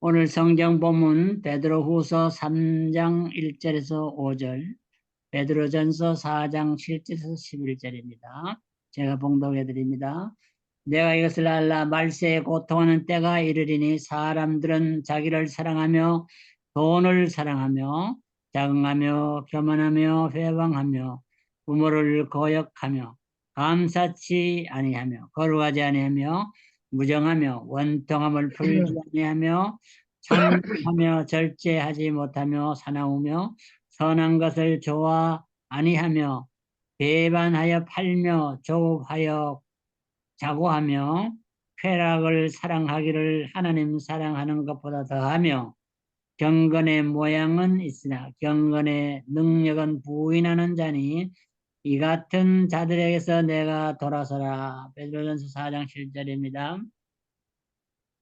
오늘 성경 본문 베드로후서 3장 1절에서 5절, 베드로전서 4장 7절에서 11절입니다. 제가 봉독해 드립니다. 내가 이것을 알라 말세에 고통하는 때가 이르리니 사람들은 자기를 사랑하며 돈을 사랑하며 자긍하며 교만하며 회방하며 부모를 거역하며 감사치 아니하며 거룩하지 아니하며 무정하며 원통함을 풀지 아니하며 참하며 절제하지 못하며 사나우며 선한 것을 좋아 아니하며 배반하여 팔며 조급하여 자고하며 쾌락을 사랑하기를 하나님 사랑하는 것보다 더하며 경건의 모양은 있으나 경건의 능력은 부인하는 자니 이 같은 자들에게서 내가 돌아서라. 베드로전서 4장 7절입니다.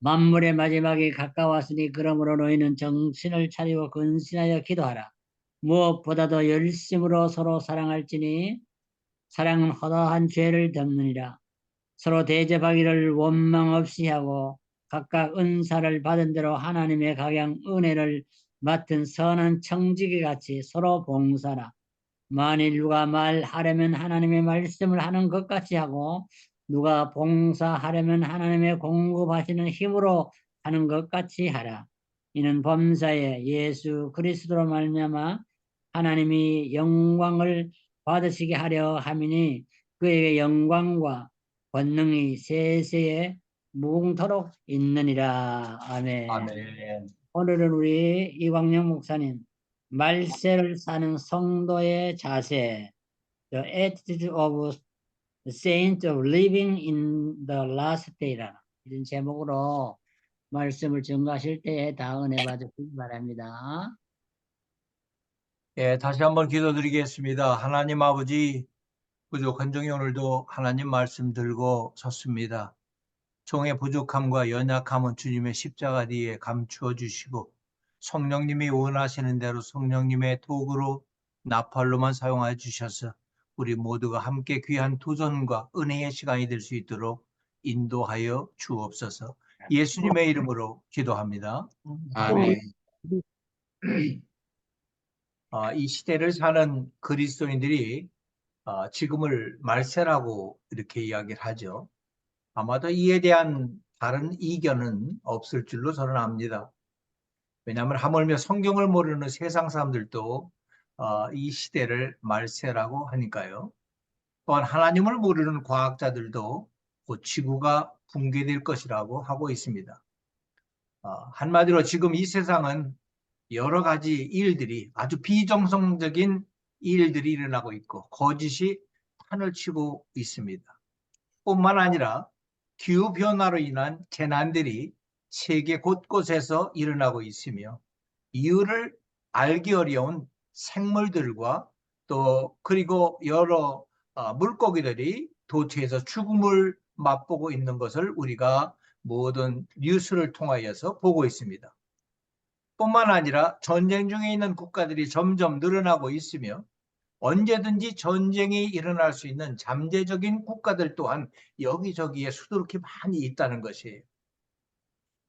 만물의 마지막이 가까웠으니 그러므로 너희는 정신을 차리고 근신하여 기도하라. 무엇보다도 열심으로 서로 사랑할지니 사랑은 허다한 죄를 덮느니라. 서로 대접하기를 원망 없이 하고 각각 은사를 받은 대로 하나님의 각양 은혜를 맡은 선한 청지기 같이 서로 봉사라. 만일 누가 말하려면 하나님의 말씀을 하는 것 같이 하고 누가 봉사하려면 하나님의 공급하시는 힘으로 하는 것 같이 하라. 이는 범사에 예수 그리스도로 말미암아 하나님이 영광을 받으시게 하려 함이니 그에게 영광과 권능이 세세에 무궁토록 있느니라. 아멘. 아멘. 오늘은 우리 이광영 목사님 말세를 사는 성도의 자세, The Attitude of the Saints of Living in the Last Day라는 이런 제목으로 말씀을 증거하실 때에 다 은혜 받으시기 바랍니다. 예, 다시 한번 기도드리겠습니다. 하나님 아버지, 부족한 종이 오늘도 하나님 말씀 들고 섰습니다. 종의 부족함과 연약함은 주님의 십자가 뒤에 감추어 주시고 성령님이 원하시는 대로 성령님의 도구로 나팔로만 사용하여 주셔서 우리 모두가 함께 귀한 도전과 은혜의 시간이 될 수 있도록 인도하여 주옵소서. 예수님의 이름으로 기도합니다. 아멘. 이 시대를 사는 그리스도인들이 지금을 말세라고 이렇게 이야기를 하죠. 아마도 이에 대한 다른 이견은 없을 줄로 저는 압니다. 왜냐하면 하물며 성경을 모르는 세상 사람들도 이 시대를 말세라고 하니까요. 또한 하나님을 모르는 과학자들도 곧 지구가 붕괴될 것이라고 하고 있습니다. 한마디로 지금 이 세상은 여러 가지 일들이 아주 비정상적인 일들이 일어나고 있고 거짓이 판을 치고 있습니다. 뿐만 아니라 기후변화로 인한 재난들이 세계 곳곳에서 일어나고 있으며 이유를 알기 어려운 생물들과 또 그리고 여러 물고기들이 도처에서 죽음을 맛보고 있는 것을 우리가 모든 뉴스를 통하여서 보고 있습니다. 뿐만 아니라 전쟁 중에 있는 국가들이 점점 늘어나고 있으며 언제든지 전쟁이 일어날 수 있는 잠재적인 국가들 또한 여기저기에 수두룩히 많이 있다는 것이에요.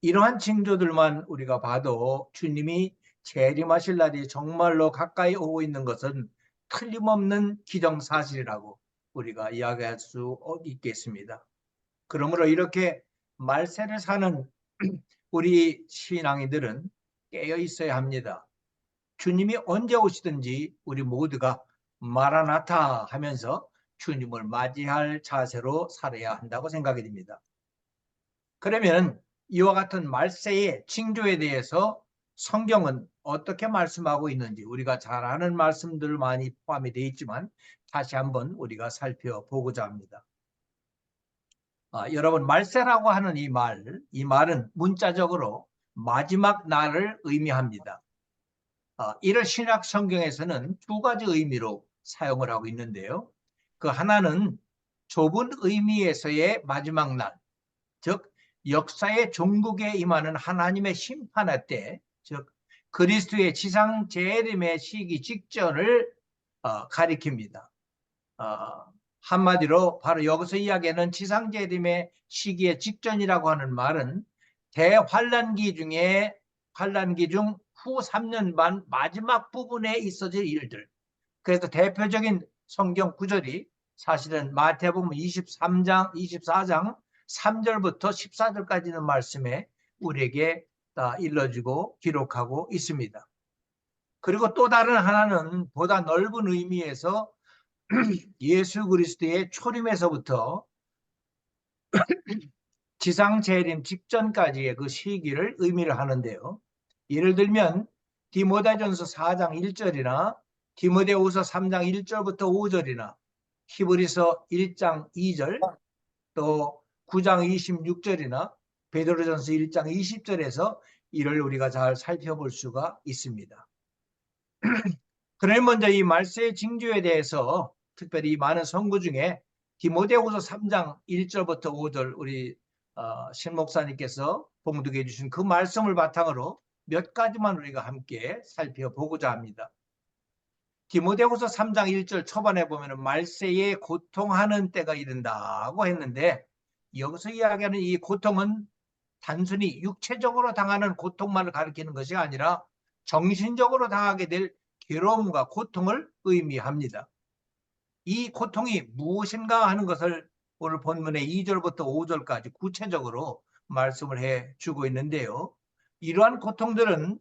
이러한 징조들만 우리가 봐도 주님이 재림하실 날이 정말로 가까이 오고 있는 것은 틀림없는 기정사실이라고 우리가 이야기할 수 있겠습니다. 그러므로 이렇게 말세를 사는 우리 신앙인들은 깨어 있어야 합니다. 주님이 언제 오시든지 우리 모두가 마라나타 하면서 주님을 맞이할 자세로 살아야 한다고 생각이 됩니다. 그러면 이와 같은 말세의 징조에 대해서 성경은 어떻게 말씀하고 있는지 우리가 잘 아는 말씀들 많이 포함이 되어 있지만 다시 한번 우리가 살펴보고자 합니다. 여러분, 말세라고 하는 이 말은 문자적으로 마지막 날을 의미합니다. 이를 신약 성경에서는 두 가지 의미로 사용을 하고 있는데요. 그 하나는 좁은 의미에서의 마지막 날, 즉 역사의 종국에 임하는 하나님의 심판의 때, 즉 그리스도의 지상 재림의 시기 직전을 가리킵니다. 한마디로 바로 여기서 이야기하는 지상 재림의 시기의 직전이라고 하는 말은 대환란기 중에 환란기 중 후 3년 반 마지막 부분에 있어질 일들. 그래서 대표적인 성경 구절이 사실은 마태복음 24장 3절부터 14절까지 있는 말씀에 우리에게 일러주고 기록하고 있습니다. 그리고 또 다른 하나는 보다 넓은 의미에서 예수 그리스도의 초림에서부터 지상 재림 직전까지의 그 시기를 의미를 하는데요. 예를 들면 디모데전서 4장 1절이나 디모데후서 3장 1절부터 5절이나 히브리서 1장 2절 또 9장 26절이나 베드로전서 1장 20절에서 이를 우리가 잘 살펴볼 수가 있습니다. 그러면 먼저 이 말세의 징조에 대해서 특별히 이 많은 선구 중에 디모데후서 3장 1절부터 5절 우리 신 목사님께서 봉독해 주신 그 말씀을 바탕으로 몇 가지만 우리가 함께 살펴보고자 합니다. 디모데후서 3장 1절 초반에 보면 말세에 고통하는 때가 이른다고 했는데 여기서 이야기하는 이 고통은 단순히 육체적으로 당하는 고통만을 가리키는 것이 아니라 정신적으로 당하게 될 괴로움과 고통을 의미합니다. 이 고통이 무엇인가 하는 것을 오늘 본문의 2절부터 5절까지 구체적으로 말씀을 해주고 있는데요. 이러한 고통들은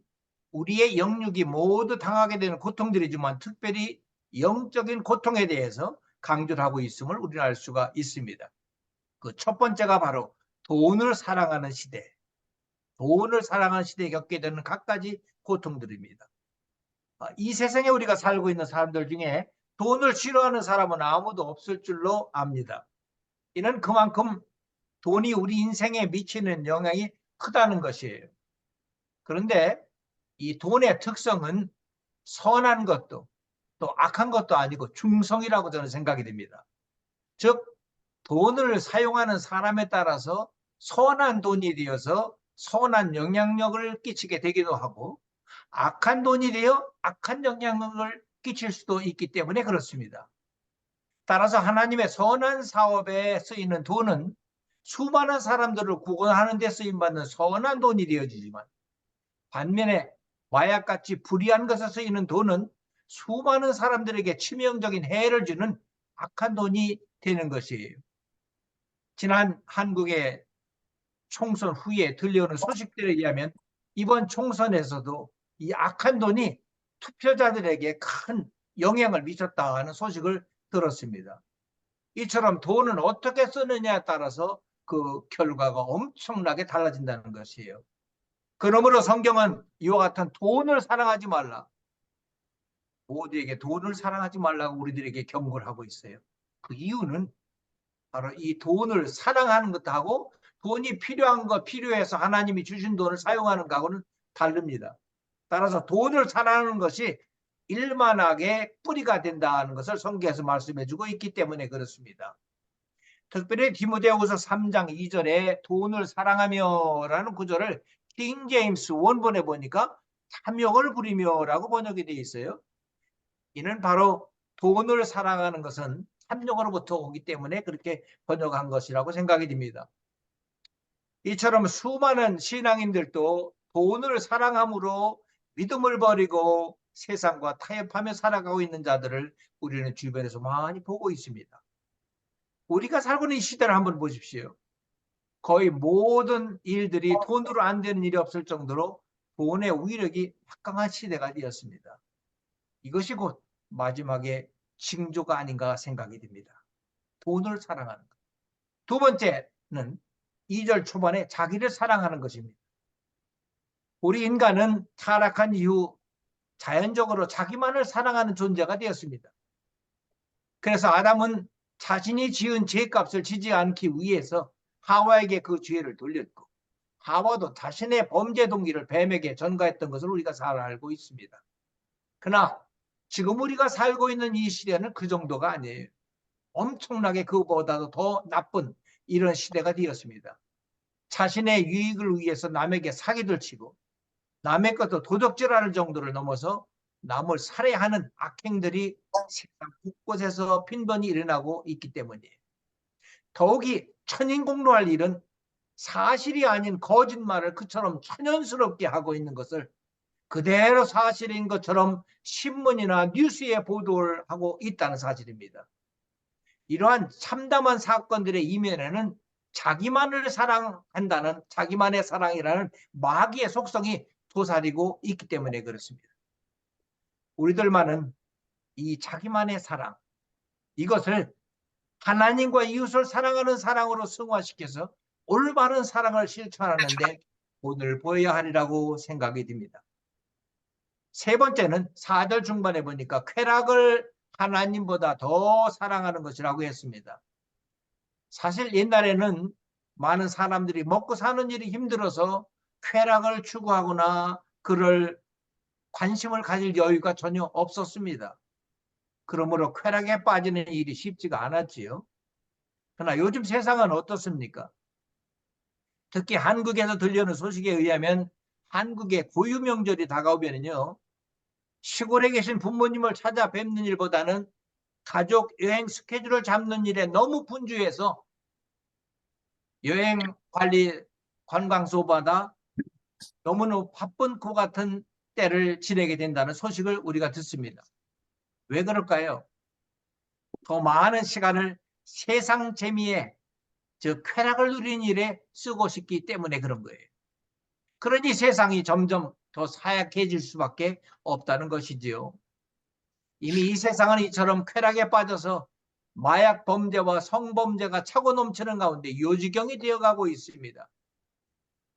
우리의 영육이 모두 당하게 되는 고통들이지만 특별히 영적인 고통에 대해서 강조를 하고 있음을 우리는 알 수가 있습니다. 그 첫 번째가 바로 돈을 사랑하는 시대, 돈을 사랑하는 시대에 겪게 되는 갖가지 고통들입니다. 이 세상에 우리가 살고 있는 사람들 중에 돈을 싫어하는 사람은 아무도 없을 줄로 압니다. 이는 그만큼 돈이 우리 인생에 미치는 영향이 크다는 것이에요. 그런데 이 돈의 특성은 선한 것도 또 악한 것도 아니고 중성이라고 저는 생각이 됩니다. 즉 돈을 사용하는 사람에 따라서 선한 돈이 되어서 선한 영향력을 끼치게 되기도 하고 악한 돈이 되어 악한 영향력을 끼칠 수도 있기 때문에 그렇습니다. 따라서 하나님의 선한 사업에 쓰이는 돈은 수많은 사람들을 구원하는 데 쓰임받는 선한 돈이 되어지지만 반면에 마약같이 불의한 것에 쓰이는 돈은 수많은 사람들에게 치명적인 해를 주는 악한 돈이 되는 것이에요. 지난 한국의 총선 후에 들려오는 소식들에 의하면 이번 총선에서도 이 악한 돈이 투표자들에게 큰 영향을 미쳤다는 소식을 들었습니다. 이처럼 돈은 어떻게 쓰느냐에 따라서 그 결과가 엄청나게 달라진다는 것이에요. 그러므로 성경은 이와 같은 돈을 사랑하지 말라. 모두에게 돈을 사랑하지 말라고 우리들에게 경고를 하고 있어요. 그 이유는 바로 이 돈을 사랑하는 것하고 돈이 필요한 것, 필요해서 하나님이 주신 돈을 사용하는 것하고는 다릅니다. 따라서 돈을 사랑하는 것이 일만하게 뿌리가 된다는 것을 성경에서 말씀해주고 있기 때문에 그렇습니다. 특별히 디모데후서 3장 2절에 돈을 사랑하며 라는 구절을 킹 제임스 원본에 보니까 탐욕을 부리며라고 번역이 되어 있어요. 이는 바로 돈을 사랑하는 것은 탐욕으로부터 오기 때문에 그렇게 번역한 것이라고 생각이 듭니다. 이처럼 수많은 신앙인들도 돈을 사랑함으로 믿음을 버리고 세상과 타협하며 살아가고 있는 자들을 우리는 주변에서 많이 보고 있습니다. 우리가 살고 있는 이 시대를 한번 보십시오. 거의 모든 일들이 돈으로 안 되는 일이 없을 정도로 돈의 위력이 막강한 시대가 되었습니다. 이것이 곧 마지막에 징조가 아닌가 생각이 듭니다. 돈을 사랑하는 것. 두 번째는 2절 초반에 자기를 사랑하는 것입니다. 우리 인간은 타락한 이후 자연적으로 자기만을 사랑하는 존재가 되었습니다. 그래서 아담은 자신이 지은 죄값을 지지 않기 위해서 하와에게 그 죄를 돌렸고 하와도 자신의 범죄 동기를 뱀에게 전가했던 것을 우리가 잘 알고 있습니다. 그러나 지금 우리가 살고 있는 이 시대는 그 정도가 아니에요. 엄청나게 그보다도 더 나쁜 이런 시대가 되었습니다. 자신의 유익을 위해서 남에게 사기를 치고 남의 것도 도적질하는 정도를 넘어서 남을 살해하는 악행들이 세상 곳곳에서 빈번히 일어나고 있기 때문이에요. 더욱이 천인공노할 일은 사실이 아닌 거짓말을 그처럼 천연스럽게 하고 있는 것을 그대로 사실인 것처럼 신문이나 뉴스에 보도를 하고 있다는 사실입니다. 이러한 참담한 사건들의 이면에는 자기만을 사랑한다는, 자기만의 사랑이라는 마귀의 속성이 도사리고 있기 때문에 그렇습니다. 우리들만은 이 자기만의 사랑, 이것을 하나님과 이웃을 사랑하는 사랑으로 승화시켜서 올바른 사랑을 실천하는데 돈을 보여야 하리라고 생각이 듭니다. 세 번째는 4절 중반에 보니까 쾌락을 하나님보다 더 사랑하는 것이라고 했습니다. 사실 옛날에는 많은 사람들이 먹고 사는 일이 힘들어서 쾌락을 추구하거나 그럴 관심을 가질 여유가 전혀 없었습니다. 그러므로 쾌락에 빠지는 일이 쉽지가 않았지요. 그러나 요즘 세상은 어떻습니까? 특히 한국에서 들려오는 소식에 의하면 한국의 고유 명절이 다가오면요, 시골에 계신 부모님을 찾아뵙는 일보다는 가족 여행 스케줄을 잡는 일에 너무 분주해서 여행 관리 관광소마다 너무너무 바쁜 것 같은 때를 지내게 된다는 소식을 우리가 듣습니다. 왜 그럴까요? 더 많은 시간을 세상 재미에, 즉 쾌락을 누리는 일에 쓰고 싶기 때문에 그런 거예요. 그러니 세상이 점점 더 사약해질 수밖에 없다는 것이지요. 이미 이 세상은 이처럼 쾌락에 빠져서 마약 범죄와 성범죄가 차고 넘치는 가운데 요지경이 되어가고 있습니다.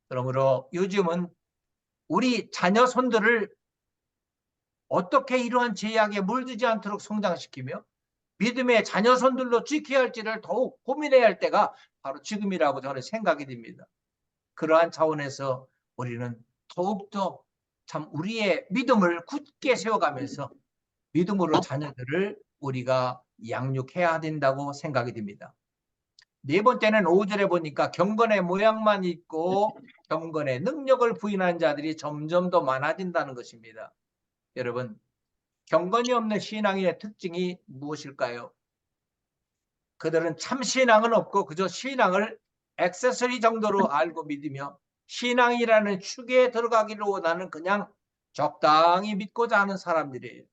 그러므로 요즘은 우리 자녀 손들을 어떻게 이러한 제약에 물들지 않도록 성장시키며 믿음의 자녀 손들로 지켜야 할지를 더욱 고민해야 할 때가 바로 지금이라고 저는 생각이 듭니다. 그러한 차원에서 우리는 더욱더 참 우리의 믿음을 굳게 세워가면서 믿음으로 자녀들을 우리가 양육해야 된다고 생각이 듭니다. 네 번째는 5절에 보니까 경건의 모양만 있고 경건의 능력을 부인한 자들이 점점 더 많아진다는 것입니다. 여러분, 경건이 없는 신앙의 특징이 무엇일까요? 그들은 참 신앙은 없고 그저 신앙을 액세서리 정도로 알고 믿으며 신앙이라는 축에 들어가기를 원하는 그냥 적당히 믿고자 하는 사람들이에요.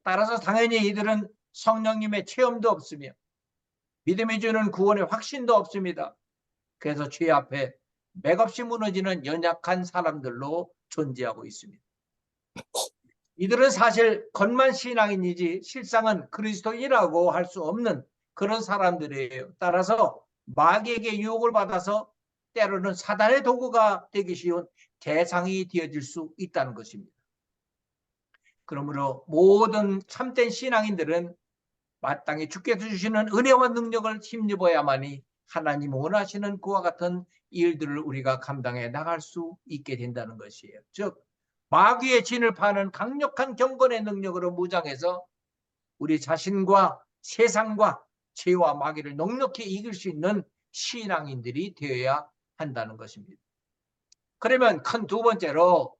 따라서 당연히 이들은 성령님의 체험도 없으며 믿음이 주는 구원의 확신도 없습니다. 그래서 죄 앞에 맥없이 무너지는 연약한 사람들로 존재하고 있습니다. 이들은 사실 겉만 신앙인이지 실상은 그리스도인이라고 할 수 없는 그런 사람들이에요. 따라서 마귀에게 유혹을 받아서 때로는 사단의 도구가 되기 쉬운 대상이 되어질 수 있다는 것입니다. 그러므로 모든 참된 신앙인들은 마땅히 주께서 주시는 은혜와 능력을 힘입어야만이 하나님 원하시는 그와 같은 일들을 우리가 감당해 나갈 수 있게 된다는 것이에요. 즉 마귀의 진을 파는 강력한 경건의 능력으로 무장해서 우리 자신과 세상과 죄와 마귀를 넉넉히 이길 수 있는 신앙인들이 되어야 한다는 것입니다. 그러면 큰 두 번째로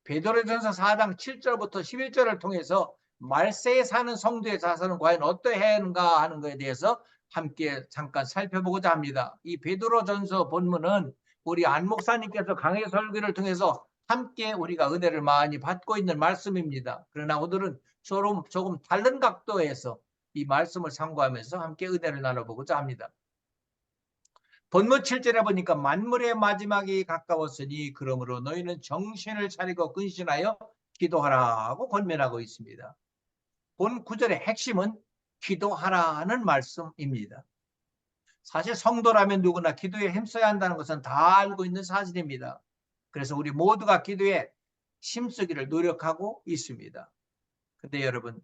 베드로전서 4장 7절부터 11절을 통해서 말세에 사는 성도의 자세는 과연 어떠해야 하는가 하는 것에 대해서 함께 잠깐 살펴보고자 합니다. 이 베드로전서 본문은 우리 안 목사님께서 강해 설교를 통해서 함께 우리가 은혜를 많이 받고 있는 말씀입니다. 그러나 오늘은 조금 다른 각도에서 이 말씀을 참고하면서 함께 은혜를 나눠보고자 합니다. 본문 7절에 보니까 만물의 마지막이 가까웠으니 그러므로 너희는 정신을 차리고 근신하여 기도하라고 권면하고 있습니다. 본 9절의 핵심은 기도하라는 말씀입니다. 사실 성도라면 누구나 기도에 힘써야 한다는 것은 다 알고 있는 사실입니다. 그래서 우리 모두가 기도에 힘쓰기를 노력하고 있습니다. 근데 여러분,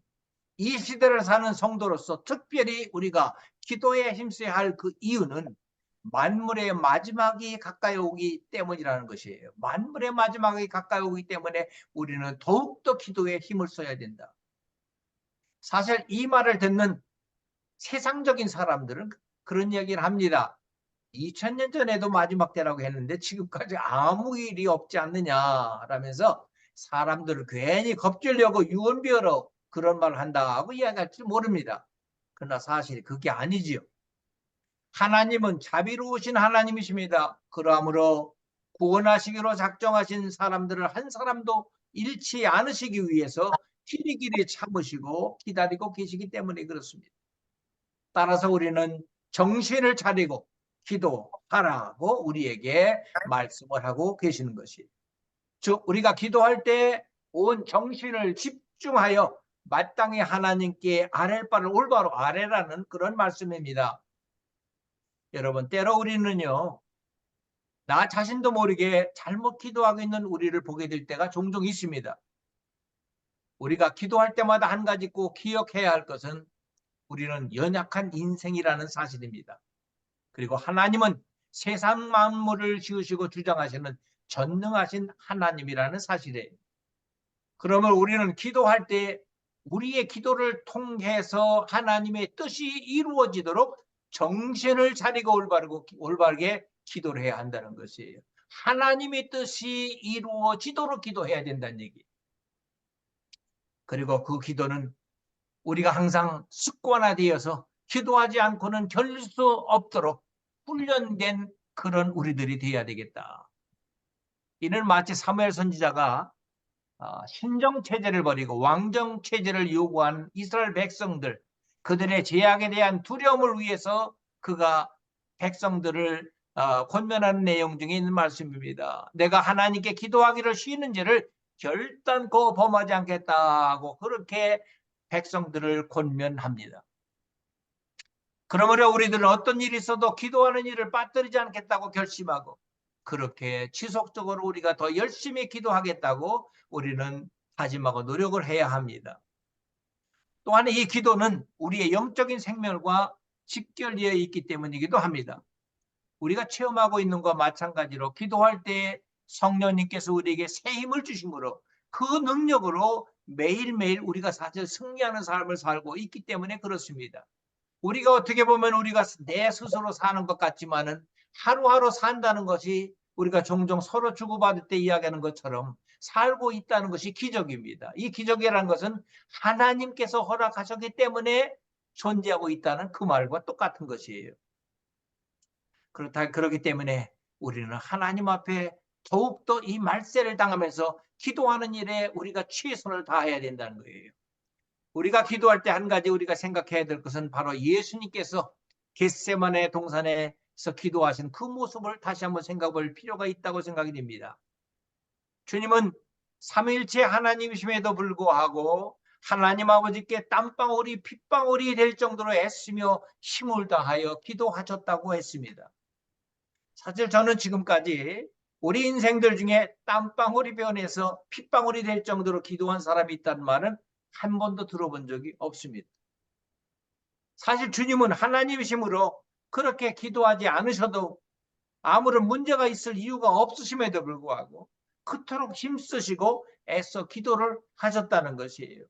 이 시대를 사는 성도로서 특별히 우리가 기도에 힘써야 할 그 이유는 만물의 마지막이 가까이 오기 때문이라는 것이에요. 만물의 마지막이 가까이 오기 때문에 우리는 더욱더 기도에 힘을 써야 된다. 사실 이 말을 듣는 세상적인 사람들은 그런 얘기를 합니다. 2000년 전에도 마지막 때라고 했는데 지금까지 아무 일이 없지 않느냐라면서 사람들을 괜히 겁주려고 유언비어로 그런 말을 한다고 이야기할지 모릅니다. 그러나 사실 그게 아니지요. 하나님은 자비로우신 하나님이십니다. 그러므로 구원하시기로 작정하신 사람들을 한 사람도 잃지 않으시기 위해서 길이길이 참으시고 기다리고 계시기 때문에 그렇습니다. 따라서 우리는 정신을 차리고 기도하라고 우리에게 말씀을 하고 계시는 것이에요. 즉 우리가 기도할 때 온 정신을 집중하여 마땅히 하나님께 아랠 바를 올바로 아뢰라는 그런 말씀입니다. 여러분, 때로 우리는요, 나 자신도 모르게 잘못 기도하고 있는 우리를 보게 될 때가 종종 있습니다. 우리가 기도할 때마다 한 가지 꼭 기억해야 할 것은 우리는 연약한 인생이라는 사실입니다. 그리고 하나님은 세상 만물을 지으시고 주장하시는 전능하신 하나님이라는 사실이에요. 그러면 우리는 기도할 때 우리의 기도를 통해서 하나님의 뜻이 이루어지도록 정신을 차리고 올바르게 기도를 해야 한다는 것이에요. 하나님의 뜻이 이루어지도록 기도해야 된다는 얘기예요. 그리고 그 기도는 우리가 항상 습관화되어서 기도하지 않고는 견딜 수 없도록 훈련된 그런 우리들이 되어야 되겠다. 이는 마치 사무엘 선지자가 신정체제를 버리고 왕정체제를 요구한 이스라엘 백성들, 그들의 죄악에 대한 두려움을 위해서 그가 백성들을 권면하는 내용 중에 있는 말씀입니다. 내가 하나님께 기도하기를 쉬는 죄를 결단코 범하지 않겠다고 그렇게 백성들을 권면합니다. 그러므로 우리들은 어떤 일이 있어도 기도하는 일을 빠뜨리지 않겠다고 결심하고 그렇게 지속적으로 우리가 더 열심히 기도하겠다고 우리는 다짐하고 노력을 해야 합니다. 또한 이 기도는 우리의 영적인 생명과 직결되어 있기 때문이기도 합니다. 우리가 체험하고 있는 것과 마찬가지로 기도할 때 성령님께서 우리에게 새 힘을 주심으로 그 능력으로 매일매일 우리가 사실 승리하는 삶을 살고 있기 때문에 그렇습니다. 우리가 어떻게 보면 우리가 내 스스로 사는 것 같지만은 하루하루 산다는 것이 우리가 종종 서로 주고받을 때 이야기하는 것처럼 살고 있다는 것이 기적입니다. 이 기적이라는 것은 하나님께서 허락하셨기 때문에 존재하고 있다는 그 말과 똑같은 것이에요. 그렇기 때문에 우리는 하나님 앞에 더욱더 이 말세를 당하면서 기도하는 일에 우리가 최선을 다해야 된다는 거예요. 우리가 기도할 때 한 가지 우리가 생각해야 될 것은 바로 예수님께서 겟세마네 동산에서 기도하신 그 모습을 다시 한번 생각해 볼 필요가 있다고 생각이 됩니다. 주님은 삼위일체 하나님이심에도 불구하고 하나님 아버지께 땀방울이 핏방울이 될 정도로 애쓰며 힘을 다하여 기도하셨다고 했습니다. 사실 저는 지금까지 우리 인생들 중에 땀방울이 변해서 핏방울이 될 정도로 기도한 사람이 있다는 말은 한 번도 들어본 적이 없습니다. 사실 주님은 하나님이시므로 그렇게 기도하지 않으셔도 아무런 문제가 있을 이유가 없으심에도 불구하고 그토록 힘쓰시고 애써 기도를 하셨다는 것이에요.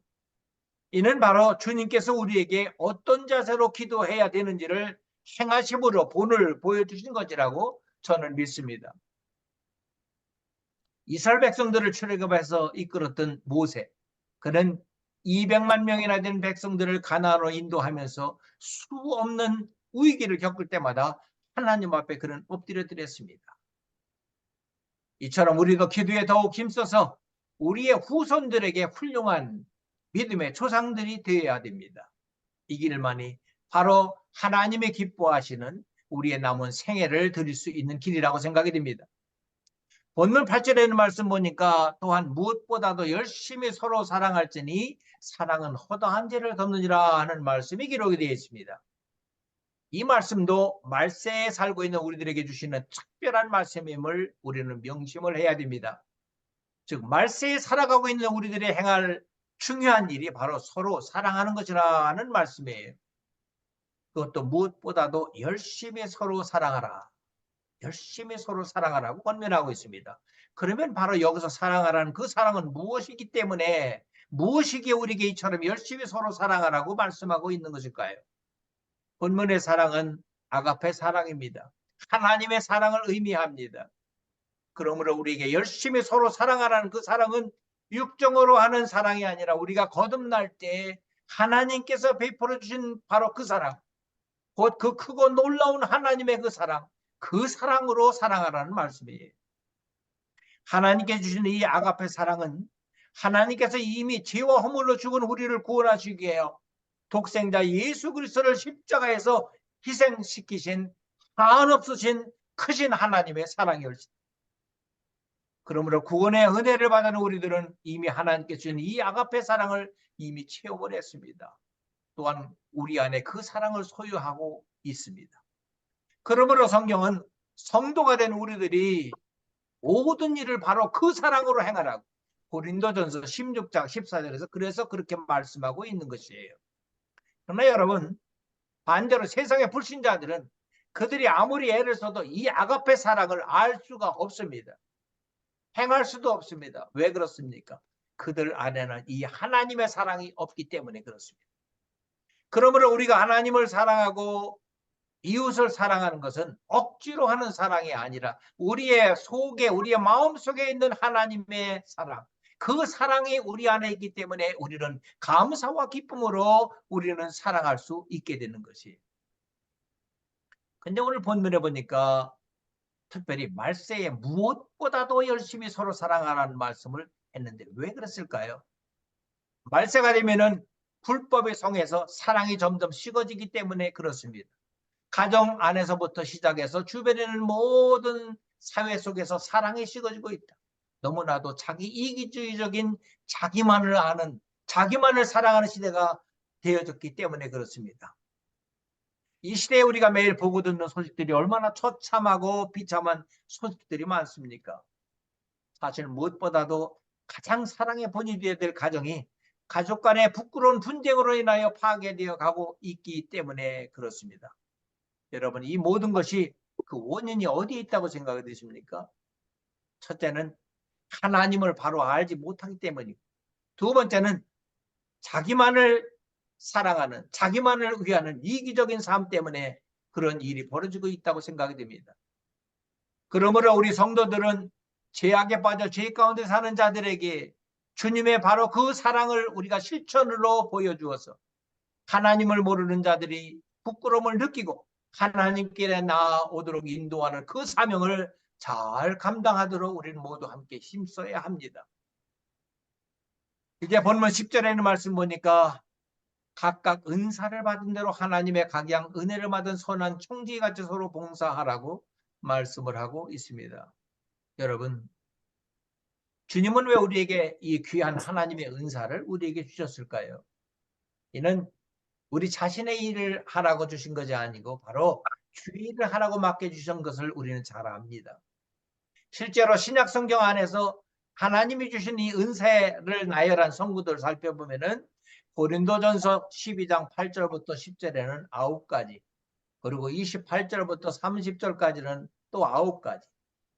이는 바로 주님께서 우리에게 어떤 자세로 기도해야 되는지를 행하심으로 본을 보여주신 것이라고 저는 믿습니다. 이스라엘 백성들을 출애굽해서 이끌었던 모세, 그는 200만 명이나 되는 백성들을 가나안으로 인도하면서 수 없는 위기를 겪을 때마다 하나님 앞에 그는 엎드려 드렸습니다. 이처럼 우리도 기도에 더욱 힘써서 우리의 후손들에게 훌륭한 믿음의 조상들이 되어야 됩니다. 이 길만이 바로 하나님의 기뻐하시는 우리의 남은 생애를 드릴 수 있는 길이라고 생각이 됩니다. 본문 8절에 있는 말씀 보니까 또한 무엇보다도 열심히 서로 사랑할지니 사랑은 허다한 죄를 덮느니라 하는 말씀이 기록이 되어 있습니다. 이 말씀도 말세에 살고 있는 우리들에게 주시는 특별한 말씀임을 우리는 명심을 해야 됩니다. 즉 말세에 살아가고 있는 우리들이 행할 중요한 일이 바로 서로 사랑하는 것이라는 말씀이에요. 그것도 무엇보다도 열심히 서로 사랑하라. 열심히 서로 사랑하라고 권면하고 있습니다. 그러면 바로 여기서 사랑하라는 그 사랑은 무엇이기 때문에 무엇이기에 우리에게 이처럼 열심히 서로 사랑하라고 말씀하고 있는 것일까요? 본문의 사랑은 아가페 사랑입니다. 하나님의 사랑을 의미합니다. 그러므로 우리에게 열심히 서로 사랑하라는 그 사랑은 육정으로 하는 사랑이 아니라 우리가 거듭날 때 하나님께서 베풀어 주신 바로 그 사랑, 곧 그 크고 놀라운 하나님의 그 사랑으로 사랑하라는 말씀이에요. 하나님께 주신 이 아가페 사랑은 하나님께서 이미 죄와 허물로 죽은 우리를 구원하시기 위해 독생자 예수 그리스도를 십자가에서 희생시키신 한없으신 크신 하나님의 사랑이었습니다. 그러므로 구원의 은혜를 받은 우리들은 이미 하나님께 주신 이 아가페 사랑을 이미 체험을 했습니다. 또한 우리 안에 그 사랑을 소유하고 있습니다. 그러므로 성경은 성도가 된 우리들이 모든 일을 바로 그 사랑으로 행하라고 고린도전서 16장 14절에서 그래서 그렇게 말씀하고 있는 것이에요. 그러나 여러분, 반대로 세상의 불신자들은 그들이 아무리 애를 써도 이 아가페 사랑을 알 수가 없습니다. 행할 수도 없습니다. 왜 그렇습니까? 그들 안에는 이 하나님의 사랑이 없기 때문에 그렇습니다. 그러므로 우리가 하나님을 사랑하고 이웃을 사랑하는 것은 억지로 하는 사랑이 아니라 우리의 속에, 우리의 마음속에 있는 하나님의 사랑, 그 사랑이 우리 안에 있기 때문에 우리는 감사와 기쁨으로 우리는 사랑할 수 있게 되는 것이에요. 근데 오늘 본문에 보니까 특별히 말세에 무엇보다도 열심히 서로 사랑하라는 말씀을 했는데 왜 그랬을까요? 말세가 되면은 불법의 성에서 사랑이 점점 식어지기 때문에 그렇습니다. 가정 안에서부터 시작해서 주변에 있는 모든 사회 속에서 사랑이 식어지고 있다. 너무나도 자기 이기주의적인 자기만을 아는, 자기만을 사랑하는 시대가 되어졌기 때문에 그렇습니다. 이 시대에 우리가 매일 보고 듣는 소식들이 얼마나 처참하고 비참한 소식들이 많습니까? 사실 무엇보다도 가장 사랑의 본이 되어야 될 가정이 가족 간의 부끄러운 분쟁으로 인하여 파괴되어 가고 있기 때문에 그렇습니다. 여러분, 이 모든 것이 그 원인이 어디에 있다고 생각이 드십니까? 첫째는 하나님을 바로 알지 못하기 때문이고, 두 번째는 자기만을 사랑하는, 자기만을 위하는 이기적인 삶 때문에 그런 일이 벌어지고 있다고 생각이 됩니다. 그러므로 우리 성도들은 죄악에 빠져 죄 가운데 사는 자들에게 주님의 바로 그 사랑을 우리가 실천으로 보여주어서 하나님을 모르는 자들이 부끄러움을 느끼고 하나님께 나아오도록 인도하는 그 사명을 잘 감당하도록 우리는 모두 함께 힘써야 합니다. 이제 본문 10절에 있는 말씀 보니까 각각 은사를 받은 대로 하나님의 각양 은혜를 받은 선한 청지기같이 서로 봉사하라고 말씀을 하고 있습니다. 여러분, 주님은 왜 우리에게 이 귀한 하나님의 은사를 우리에게 주셨을까요? 이는 우리 자신의 일을 하라고 주신 것이 아니고 바로 주의 일을 하라고 맡겨주신 것을 우리는 잘 압니다. 실제로 신약 성경 안에서 하나님이 주신 이 은사를 나열한 성구들을 살펴보면은 고린도전서 12장 8절부터 10절에는 9가지, 그리고 28절부터 30절까지는 또 9가지,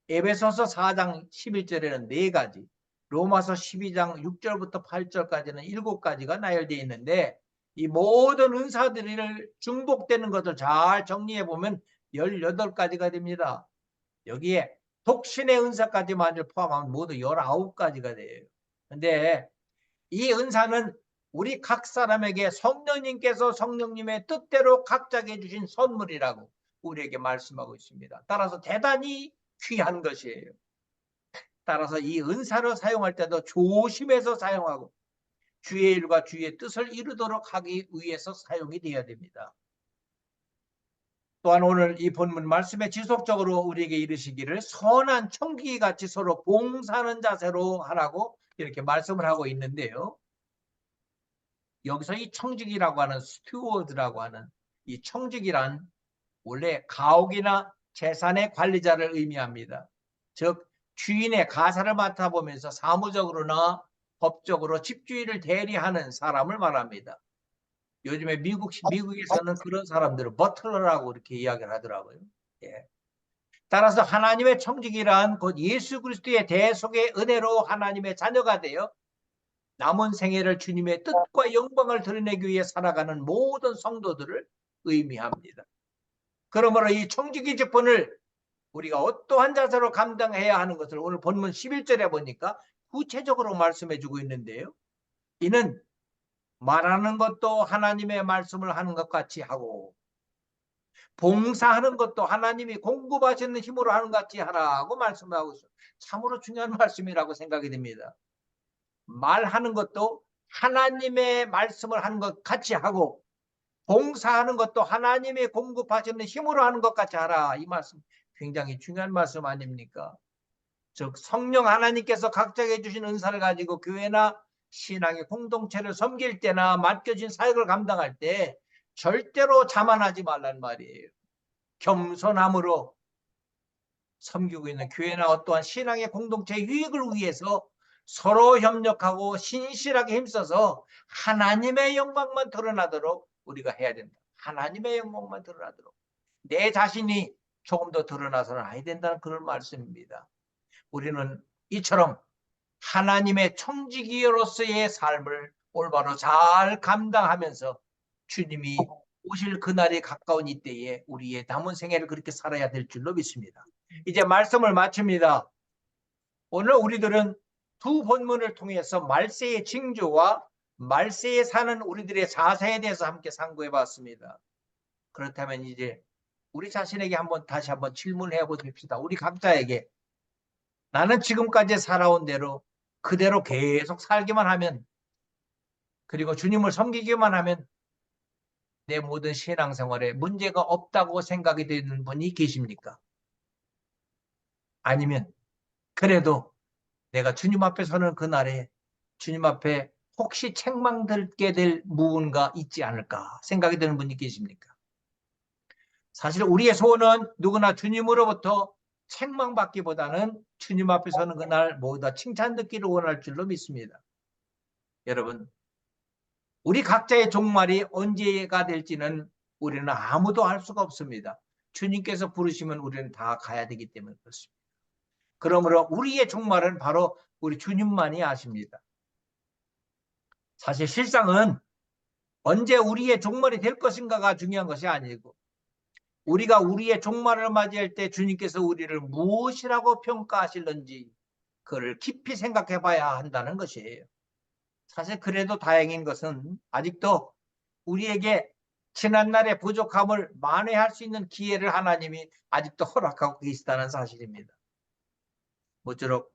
에베소서 4장 11절에는 4가지, 로마서 12장 6절부터 8절까지는 7가지가 나열되어 있는데 이 모든 은사들을 중복되는 것을 잘 정리해 보면 18가지가 됩니다. 여기에 독신의 은사까지만을 포함하면 모두 19가지가 돼요. 근데 이 은사는 우리 각 사람에게 성령님께서 성령님의 뜻대로 각자에게 주신 선물이라고 우리에게 말씀하고 있습니다. 따라서 대단히 귀한 것이에요. 따라서 이 은사를 사용할 때도 조심해서 사용하고 주의 일과 주의 뜻을 이루도록 하기 위해서 사용이 되어야 됩니다. 또한 오늘 이 본문 말씀에 지속적으로 우리에게 이르시기를 선한 청지기같이 서로 봉사하는 자세로 하라고 이렇게 말씀을 하고 있는데요. 여기서 이 청지기라고 하는 스튜어드라고 하는 이 청지기란 원래 가옥이나 재산의 관리자를 의미합니다. 즉 주인의 가사를 맡아보면서 사무적으로나 법적으로 집주인을 대리하는 사람을 말합니다. 요즘에 미국에서는 그런 사람들을 버틀러라고 이렇게 이야기를 하더라고요. 예. 따라서 하나님의 청지기란 곧 예수 그리스도의 대속의 은혜로 하나님의 자녀가 되어 남은 생애를 주님의 뜻과 영광을 드러내기 위해 살아가는 모든 성도들을 의미합니다. 그러므로 이 청지기 직분을 우리가 어떠한 자세로 감당해야 하는 것을 오늘 본문 11절에 보니까 구체적으로 말씀해 주고 있는데요. 이는 말하는 것도 하나님의 말씀을 하는 것 같이 하고 봉사하는 것도 하나님이 공급하시는 힘으로 하는 것 같이 하라고 말씀하고 있어요. 참으로 중요한 말씀이라고 생각이 됩니다. 말하는 것도 하나님의 말씀을 하는 것 같이 하고, 봉사하는 것도 하나님의 공급하시는 힘으로 하는 것 같이 하라. 이 말씀 굉장히 중요한 말씀 아닙니까? 즉 성령 하나님께서 각자에게 주신 은사를 가지고 교회나 신앙의 공동체를 섬길 때나 맡겨진 사역을 감당할 때 절대로 자만하지 말란 말이에요. 겸손함으로 섬기고 있는 교회나 어떠한 신앙의 공동체의 유익을 위해서 서로 협력하고 신실하게 힘써서 하나님의 영광만 드러나도록 우리가 해야 된다. 하나님의 영광만 드러나도록. 내 자신이 조금 더 드러나서는 아니 된다는 그런 말씀입니다. 우리는 이처럼 하나님의 청지기로서의 삶을 올바로 잘 감당하면서 주님이 오실 그날이 가까운 이때에 우리의 남은 생애를 그렇게 살아야 될 줄로 믿습니다. 이제 말씀을 마칩니다. 오늘 우리들은 두 본문을 통해서 말세의 징조와 말세에 사는 우리들의 자세에 대해서 함께 상고해 봤습니다. 그렇다면 이제 우리 자신에게 다시 한번 질문해 보십시다. 우리 각자에게 나는 지금까지 살아온 대로 그대로 계속 살기만 하면, 그리고 주님을 섬기기만 하면 내 모든 신앙생활에 문제가 없다고 생각이 되는 분이 계십니까? 아니면 그래도 내가 주님 앞에 서는 그날에 주님 앞에 혹시 책망들게 될 무언가 있지 않을까 생각이 드는 분이 계십니까? 사실 우리의 소원은 누구나 주님으로부터 책망받기보다는 주님 앞에 서는 그날 모두 칭찬 듣기를 원할 줄로 믿습니다. 여러분, 우리 각자의 종말이 언제가 될지는 우리는 아무도 알 수가 없습니다. 주님께서 부르시면 우리는 다 가야 되기 때문에 그렇습니다. 그러므로 우리의 종말은 바로 우리 주님만이 아십니다. 사실 실상은 언제 우리의 종말이 될 것인가가 중요한 것이 아니고, 우리가 우리의 종말을 맞이할 때 주님께서 우리를 무엇이라고 평가하실는지 그걸 깊이 생각해 봐야 한다는 것이에요. 사실 그래도 다행인 것은 아직도 우리에게 지난날의 부족함을 만회할 수 있는 기회를 하나님이 아직도 허락하고 계시다는 사실입니다. 모쪼록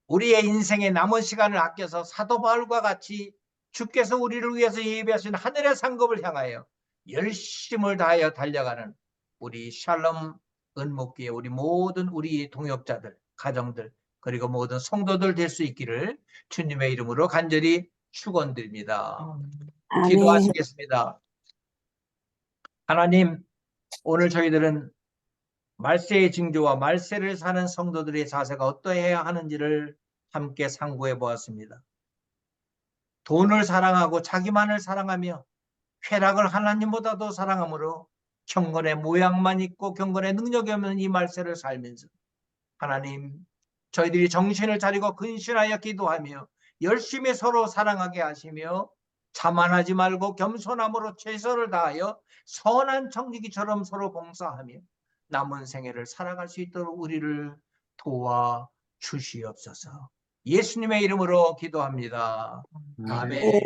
우리의 인생의 남은 시간을 아껴서 사도 바울과 같이 주께서 우리를 위해서 예비하신 하늘의 상급을 향하여 열심을 다하여 달려가는 우리 샬롬 은목교회 우리 모든 우리 동역자들, 가정들, 그리고 모든 성도들 될 수 있기를 주님의 이름으로 간절히 축원드립니다. 기도하시겠습니다. 하나님, 오늘 저희들은 말세의 징조와 말세를 사는 성도들의 자세가 어떠해야 하는지를 함께 상고해 보았습니다. 돈을 사랑하고 자기만을 사랑하며 쾌락을 하나님보다도 사랑함으로 경건의 모양만 있고 경건의 능력이 없는 이 말세를 살면서 하나님, 저희들이 정신을 차리고 근신하여 기도하며 열심히 서로 사랑하게 하시며 자만하지 말고 겸손함으로 최선을 다하여 선한 청지기처럼 서로 봉사하며 남은 생애를 살아갈 수 있도록 우리를 도와 주시옵소서. 예수님의 이름으로 기도합니다. 아멘.